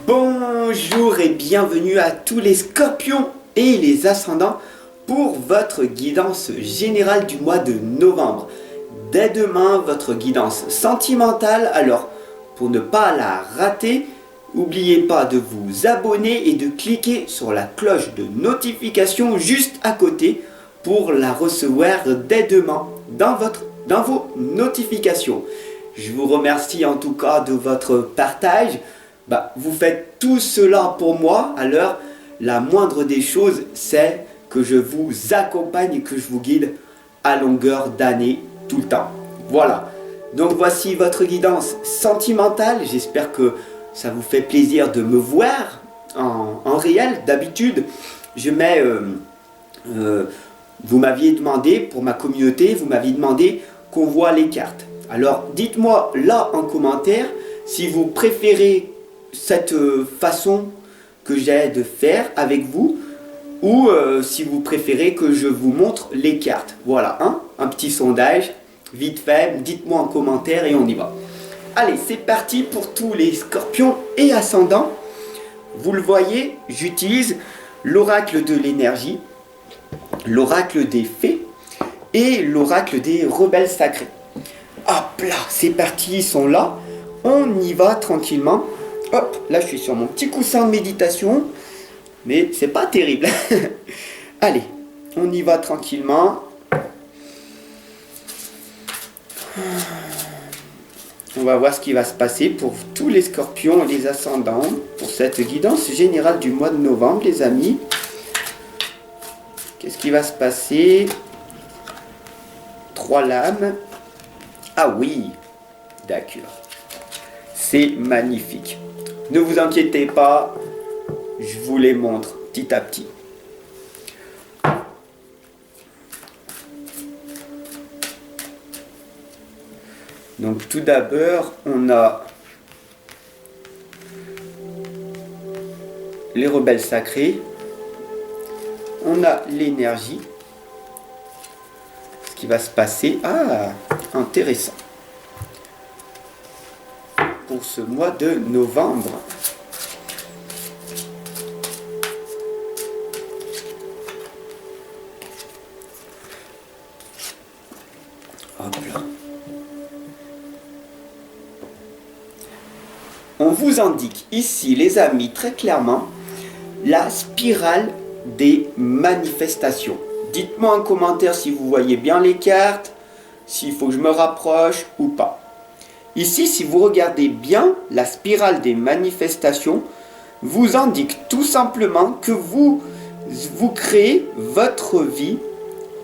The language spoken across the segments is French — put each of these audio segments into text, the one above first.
Bonjour et bienvenue à tous les scorpions et les ascendants pour votre guidance générale du mois de novembre. Dès demain, votre guidance sentimentale. Alors, pour ne pas la rater, n'oubliez pas de vous abonner et de cliquer sur la cloche de notification juste à côté pour la recevoir dès demain dans vos notifications. Je vous remercie en tout cas de votre partage. Vous faites tout cela pour moi, alors la moindre des choses, c'est que je vous accompagne et que je vous guide à longueur d'année, tout le temps. Voilà, donc voici votre guidance sentimentale. J'espère que ça vous fait plaisir de me voir en réel. D'habitude, je mets... vous m'aviez demandé, pour ma communauté, vous m'aviez demandé qu'on voit les cartes. Alors, dites-moi là en commentaire si vous préférez cette façon que j'ai de faire avec vous ou si vous préférez que je vous montre les cartes. Voilà, un petit sondage, vite fait, dites-moi en commentaire et on y va. Allez, c'est parti pour tous les scorpions et ascendants. Vous le voyez, j'utilise l'oracle de l'énergie, l'oracle des fées et l'oracle des rebelles sacrés. Hop là, c'est parti, ils sont là. On y va tranquillement. Hop, là je suis sur mon petit coussin de méditation. Mais c'est pas terrible. Allez, on y va tranquillement. On va voir ce qui va se passer pour tous les scorpions et les ascendants. Pour cette guidance générale du mois de novembre, les amis. Qu'est-ce qui va se passer? 3 lames. Ah oui, d'accord. C'est magnifique. Ne vous inquiétez pas, je vous les montre petit à petit. Donc tout d'abord, on a les rebelles sacrés. On a l'énergie. Ce qui va se passer. Ah, intéressant. Pour ce mois de novembre. Hop là. On vous indique ici, les amis, très clairement, la spirale des manifestations. Dites-moi en commentaire si vous voyez bien les cartes, s'il faut que je me rapproche ou pas. Ici, si vous regardez bien, la spirale des manifestations vous indique tout simplement que vous créez votre vie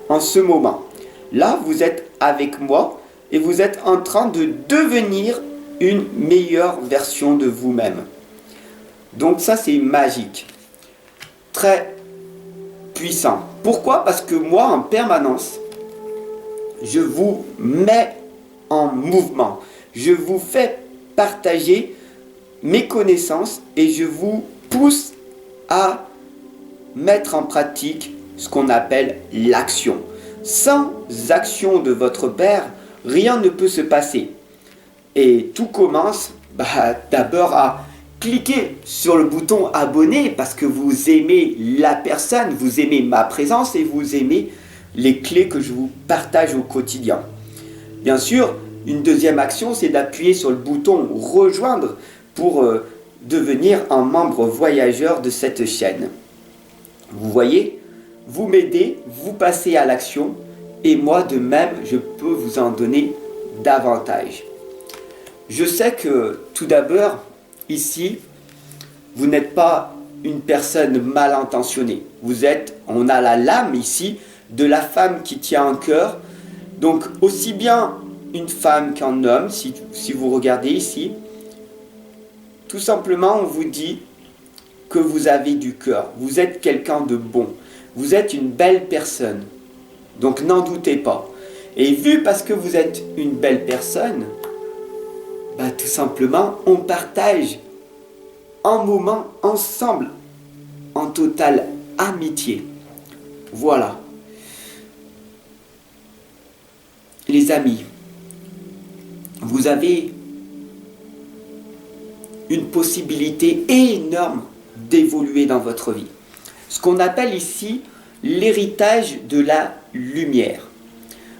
en ce moment. Là, vous êtes avec moi et vous êtes en train de devenir une meilleure version de vous-même. Donc ça, c'est magique. Très puissant. Pourquoi? Parce que moi, en permanence, je vous mets en mouvement. Je vous fais partager mes connaissances et je vous pousse à mettre en pratique ce qu'on appelle l'action. Sans action de votre père, rien ne peut se passer. Et tout commence d'abord à cliquer sur le bouton abonner parce que vous aimez la personne, vous aimez ma présence et vous aimez les clés que je vous partage au quotidien. Bien sûr, une deuxième action, c'est d'appuyer sur le bouton rejoindre pour devenir un membre voyageur de cette chaîne. Vous voyez, vous m'aidez, vous passez à l'action et moi de même, je peux vous en donner davantage. Je sais que tout d'abord, ici, vous n'êtes pas une personne mal intentionnée. On a la lame ici de la femme qui tient un cœur. Donc aussi bien une femme qu'un homme, si vous regardez ici, tout simplement on vous dit que vous avez du cœur, vous êtes quelqu'un de bon, vous êtes une belle personne, donc n'en doutez pas. Et vu parce que vous êtes une belle personne, tout simplement on partage un moment ensemble, en totale amitié. Voilà. Les amis, vous avez une possibilité énorme d'évoluer dans votre vie. Ce qu'on appelle ici l'héritage de la lumière.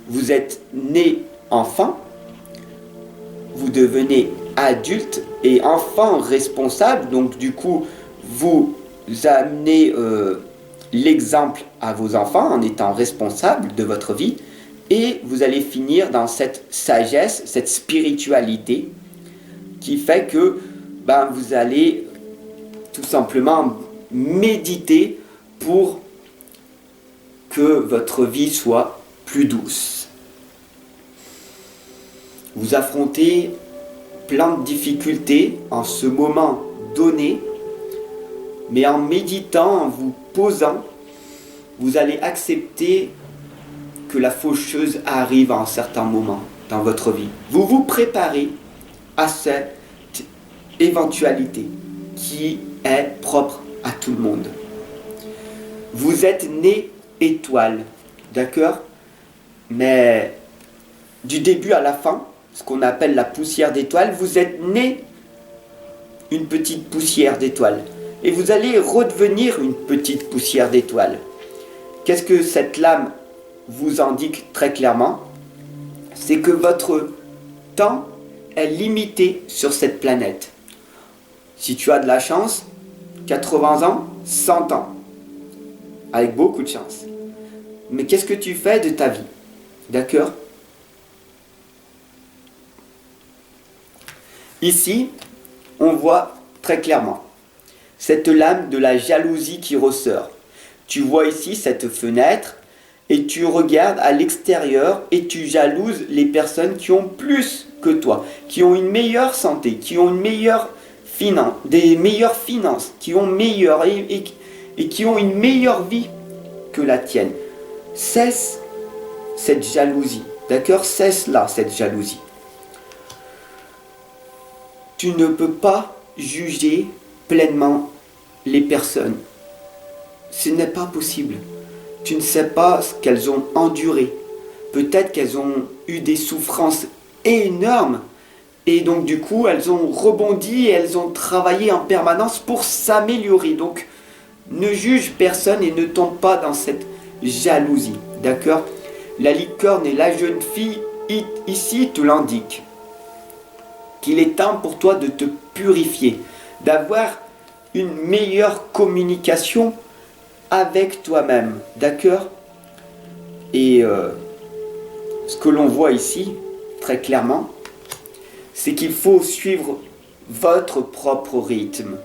Vous êtes né enfant, vous devenez adulte et enfant responsable, donc du coup vous amenez l'exemple à vos enfants en étant responsable de votre vie, et vous allez finir dans cette sagesse, cette spiritualité qui fait que vous allez tout simplement méditer pour que votre vie soit plus douce. Vous affrontez plein de difficultés en ce moment donné, mais en méditant, en vous posant, vous allez accepter que la faucheuse arrive à un certain moment dans votre vie. Vous vous préparez à cette éventualité qui est propre à tout le monde. Vous êtes né étoile, d'accord? Mais du début à la fin, ce qu'on appelle la poussière d'étoile, vous êtes né une petite poussière d'étoile. Et vous allez redevenir une petite poussière d'étoile. Qu'est-ce que cette lame vous indique très clairement? C'est que votre temps est limité sur cette planète. Si tu as de la chance, 80 ans, 100 ans. Avec beaucoup de chance. Mais qu'est-ce que tu fais de ta vie? D'accord? Ici, on voit très clairement cette lame de la jalousie qui ressort. Tu vois ici cette fenêtre et tu regardes à l'extérieur et tu jalouses les personnes qui ont plus que toi, qui ont une meilleure santé, qui ont une meilleure finance, des meilleures finances, qui ont meilleure et qui ont une meilleure vie que la tienne. Cesse cette jalousie, d'accord? Cesse là cette jalousie. Tu ne peux pas juger pleinement les personnes. Ce n'est pas possible. Tu ne sais pas ce qu'elles ont enduré. Peut-être qu'elles ont eu des souffrances énormes. Et donc du coup, elles ont rebondi et elles ont travaillé en permanence pour s'améliorer. Donc, ne juge personne et ne tombe pas dans cette jalousie. D'accord? La licorne et la jeune fille ici te l'indiquent. Qu'il est temps pour toi de te purifier, d'avoir une meilleure communication avec toi-même, d'accord? Et ce que l'on voit ici, très clairement, c'est qu'il faut suivre votre propre rythme.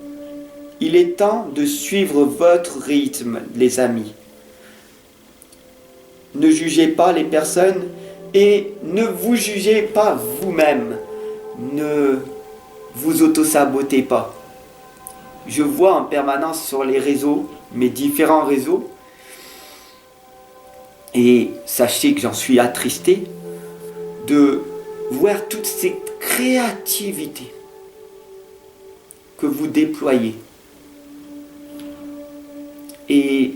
Il est temps de suivre votre rythme, les amis. Ne jugez pas les personnes et ne vous jugez pas vous-même. Ne vous auto-sabotez pas. Je vois en permanence sur les réseaux, mes différents réseaux, et sachez que j'en suis attristé, de voir toute cette créativité que vous déployez. Et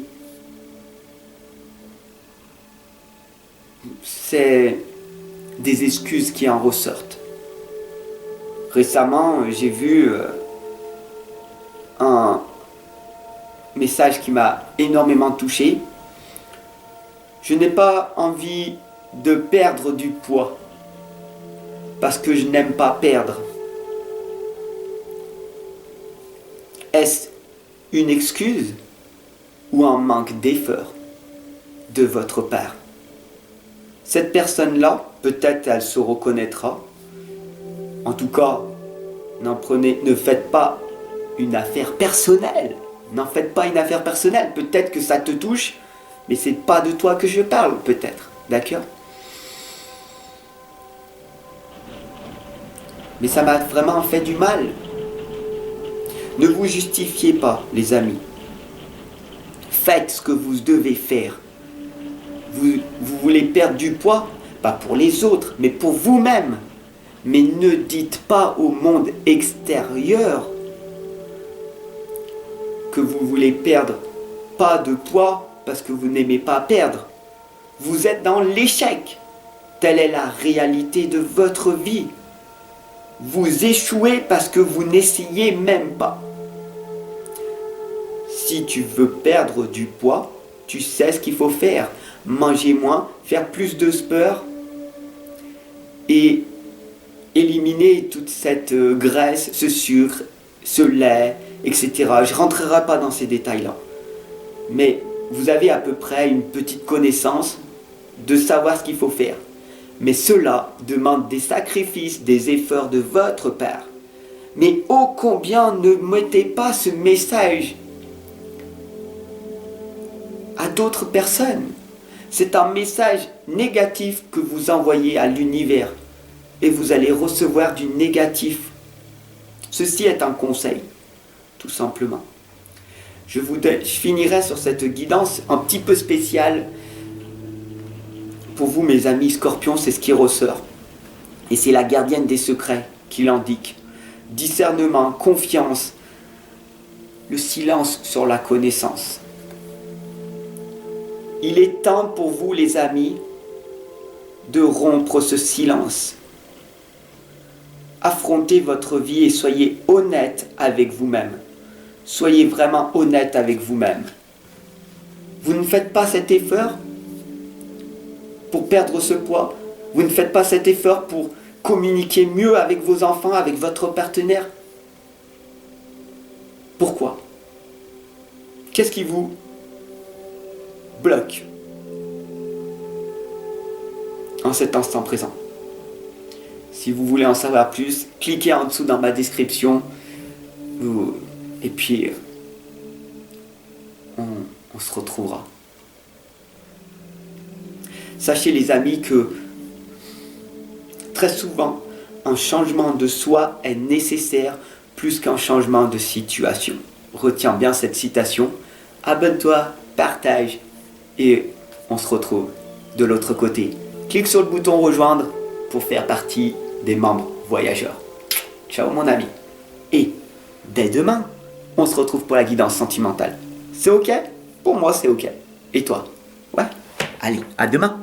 c'est des excuses qui en ressortent. Récemment, j'ai vu un message qui m'a énormément touché. Je n'ai pas envie de perdre du poids parce que je n'aime pas perdre. Est-ce une excuse ou un manque d'effort de votre part? Cette personne-là, peut-être elle se reconnaîtra. En tout cas, ne faites pas une affaire personnelle. N'en faites pas une affaire personnelle. Peut-être que ça te touche, mais c'est pas de toi que je parle, peut-être. D'accord? Mais ça m'a vraiment fait du mal. Ne vous justifiez pas, les amis. Faites ce que vous devez faire. Vous voulez perdre du poids, pas pour les autres, mais pour vous-même. Mais ne dites pas au monde extérieur que vous voulez perdre pas de poids parce que vous n'aimez pas perdre. Vous êtes dans l'échec. Telle est la réalité de votre vie. Vous échouez parce que vous n'essayez même pas. Si tu veux perdre du poids, tu sais ce qu'il faut faire. Manger moins, faire plus de sport et éliminer toute cette graisse, ce sucre, ce lait, etc. Je ne rentrerai pas dans ces détails-là. Mais vous avez à peu près une petite connaissance de savoir ce qu'il faut faire. Mais cela demande des sacrifices, des efforts de votre part. Mais ô combien ne mettez pas ce message à d'autres personnes. C'est un message négatif que vous envoyez à l'univers et vous allez recevoir du négatif. Ceci est un conseil, tout simplement. Je finirai sur cette guidance un petit peu spéciale. Pour vous, mes amis scorpions, c'est ce qui ressort. Et c'est la gardienne des secrets qui l'indique. Discernement, confiance, le silence sur la connaissance. Il est temps pour vous, les amis, de rompre ce silence. Affrontez votre vie et soyez honnête avec vous-même. Soyez vraiment honnête avec vous-même. Vous ne faites pas cet effort pour perdre ce poids. Vous ne faites pas cet effort pour communiquer mieux avec vos enfants, avec votre partenaire. Pourquoi? Qu'est-ce qui vous bloque en cet instant présent? Si vous voulez en savoir plus, cliquez en dessous dans ma description. Et puis, on se retrouvera. Sachez les amis que très souvent, un changement de soi est nécessaire plus qu'un changement de situation. Retiens bien cette citation. Abonne-toi, partage et on se retrouve de l'autre côté. Clique sur le bouton rejoindre pour faire partie des membres voyageurs. Ciao mon ami. Et dès demain, on se retrouve pour la guidance sentimentale. C'est ok? Pour moi c'est ok. Et toi? Ouais? Allez, à demain.